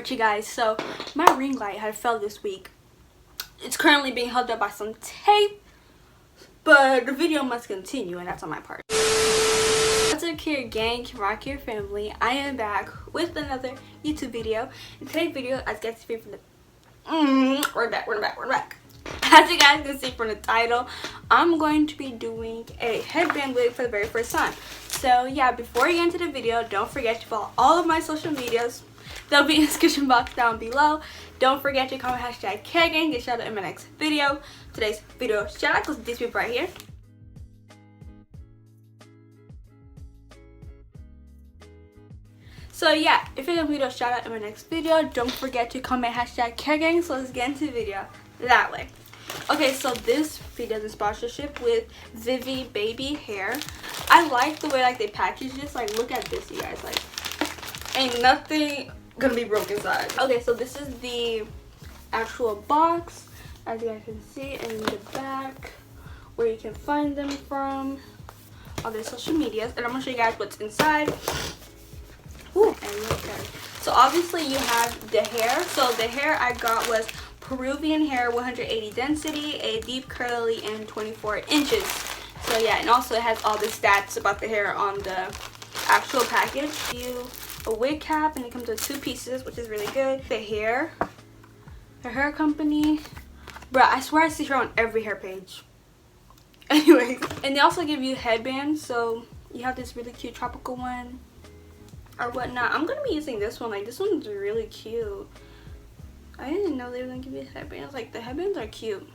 Alright you guys, so my ring light had fell this week. It's currently being held up by some tape, but the video must continue, and that's on my part. What's up here, gang? Rock your family. I am back with another YouTube video. In today's video, as you guys can see from the we're back. As you guys can see from the title, I'm going to be doing a headband wig for the very first time. So yeah, before you get into the video, don't forget to follow all of my social medias. They'll be in the description box down below. Don't forget to comment hashtag HEADBAND. Get shout out in my next video. Today's video shout out goes to these people right here. So yeah, if you're gonna video shout out in my next video, don't forget to comment hashtag HEADBAND. So let's get into the video that way. Okay, so this video is in sponsorship with VIVI baby hair. I like the way like they package this. Like, look at this, you guys. Like, ain't nothing gonna be broken inside. Okay, so this is the actual box, as you guys can see in the back, where you can find them from, all their social medias, and I'm gonna show you guys what's inside. Ooh, and look at it. So obviously you have the hair. So the hair I got was Peruvian hair, 180 density, a deep curly, and 24 inches. So yeah, and also it has all the stats about the hair on the actual package. A wig cap, and it comes with 2 pieces, which is really good. The hair company, bruh, I swear I see her on every hair page. Anyways, and they also give you headbands, so you have this really cute tropical one or whatnot. I'm gonna be using this one. Like, this one's really cute. I didn't know they were gonna give you headbands. Like, the headbands are cute,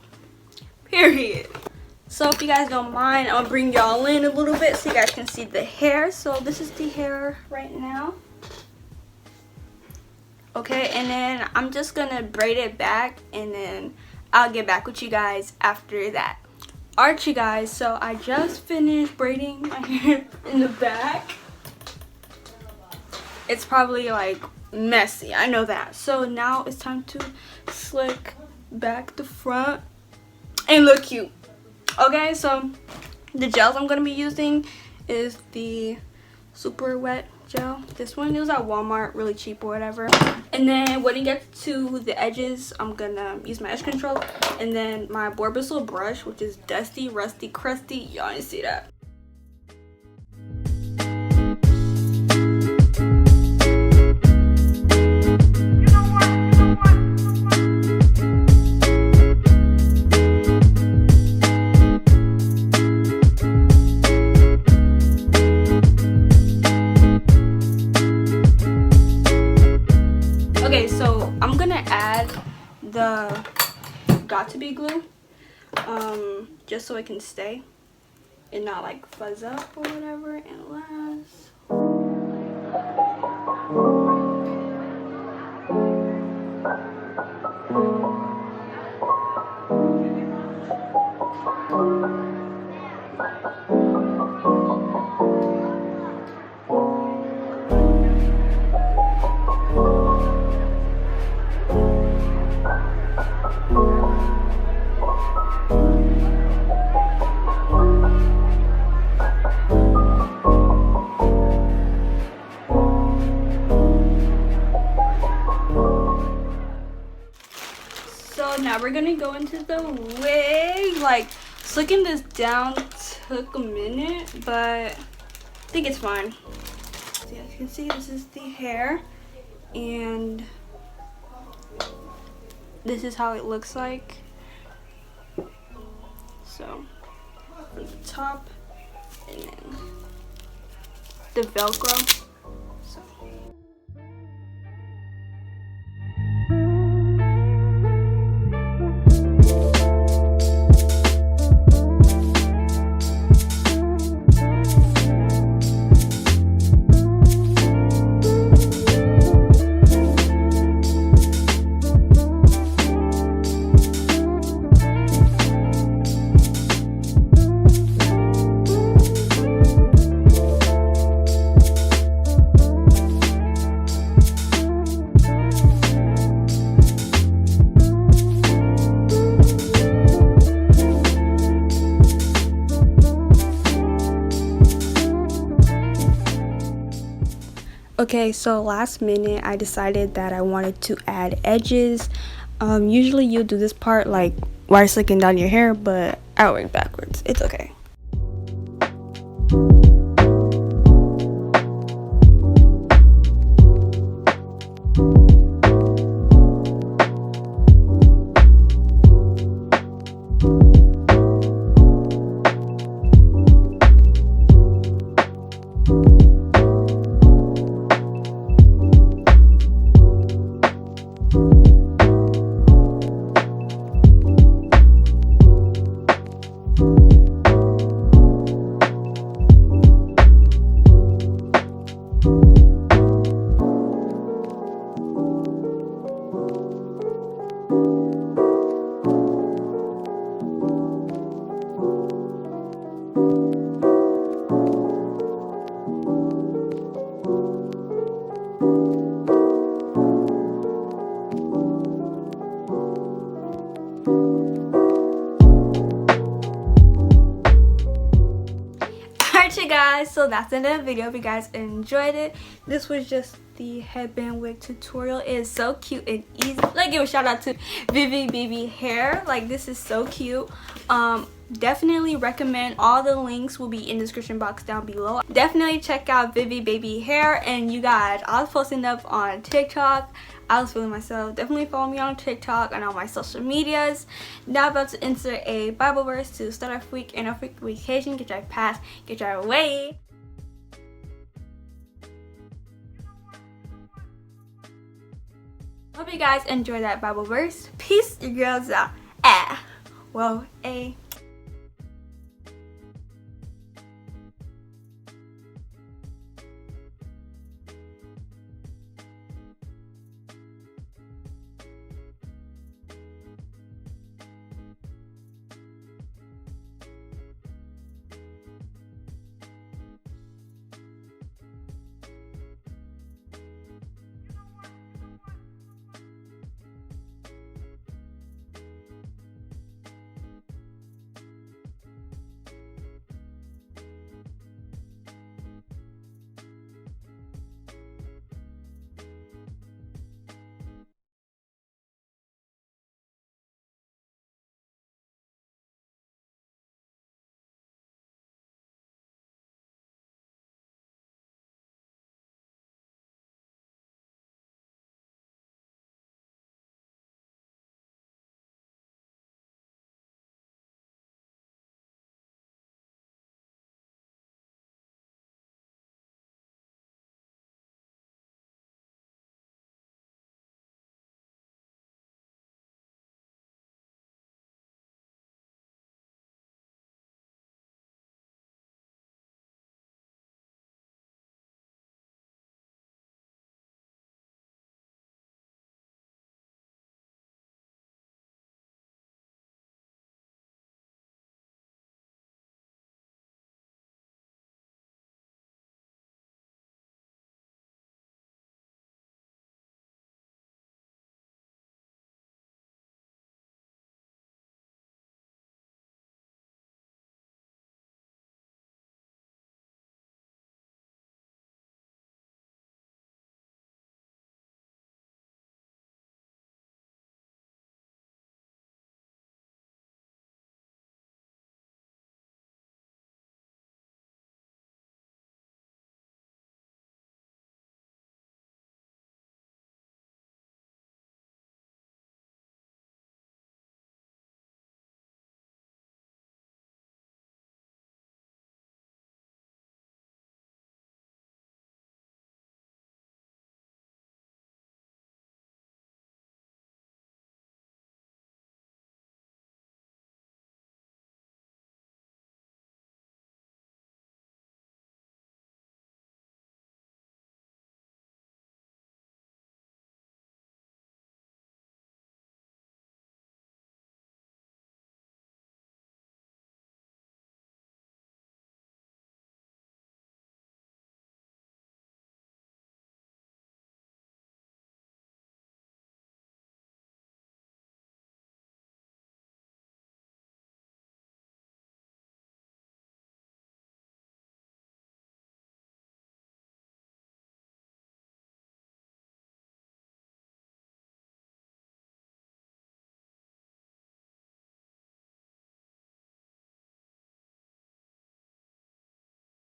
period. So if you guys don't mind, I'm gonna bring y'all in a little bit so you guys can see the hair. So this is the hair right now. Okay, and then I'm just gonna braid it back, and then I'll get back with you guys after that. Alright you guys, so I just finished braiding my hair in the back. It's probably like messy, I know that. So now it's time to slick back the front and look cute. Okay, so the gels I'm gonna be using is the super wet gel. This one, it was at Walmart, really cheap or whatever. And then when it gets to the edges, I'm gonna use my edge control, and then my board bristle brush, which is dusty, rusty, crusty. Y'all didn't see that. Okay, so I'm gonna add the got-to-be glue, just so it can stay and not like fuzz up or whatever and last. So now we're gonna go into the wig. Like, slicking this down took a minute, but I think it's fine. So as you can see, this is the hair, and this is how it looks like. So from the top, and then the Velcro. Okay, so last minute I decided that I wanted to add edges. Usually you do this part like wire slicking down your hair, but I went backwards. It's okay. Alright you guys, so that's the end of the video. If you guys enjoyed it, this was just the headband wig tutorial. It is so cute and easy. Like, give a shout out to VIVI BABI hair. Like, this is so cute. Definitely recommend. All the links will be in the description box down below. Definitely check out VIVI BABI hair. And you guys, I was posting up on TikTok. I was feeling myself. Definitely follow me on TikTok and all my social medias. Now about to insert a Bible verse to start off week and off vacation. Get your pass, get your way. Hope you guys enjoyed that Bible verse. Peace, your girls out. Well,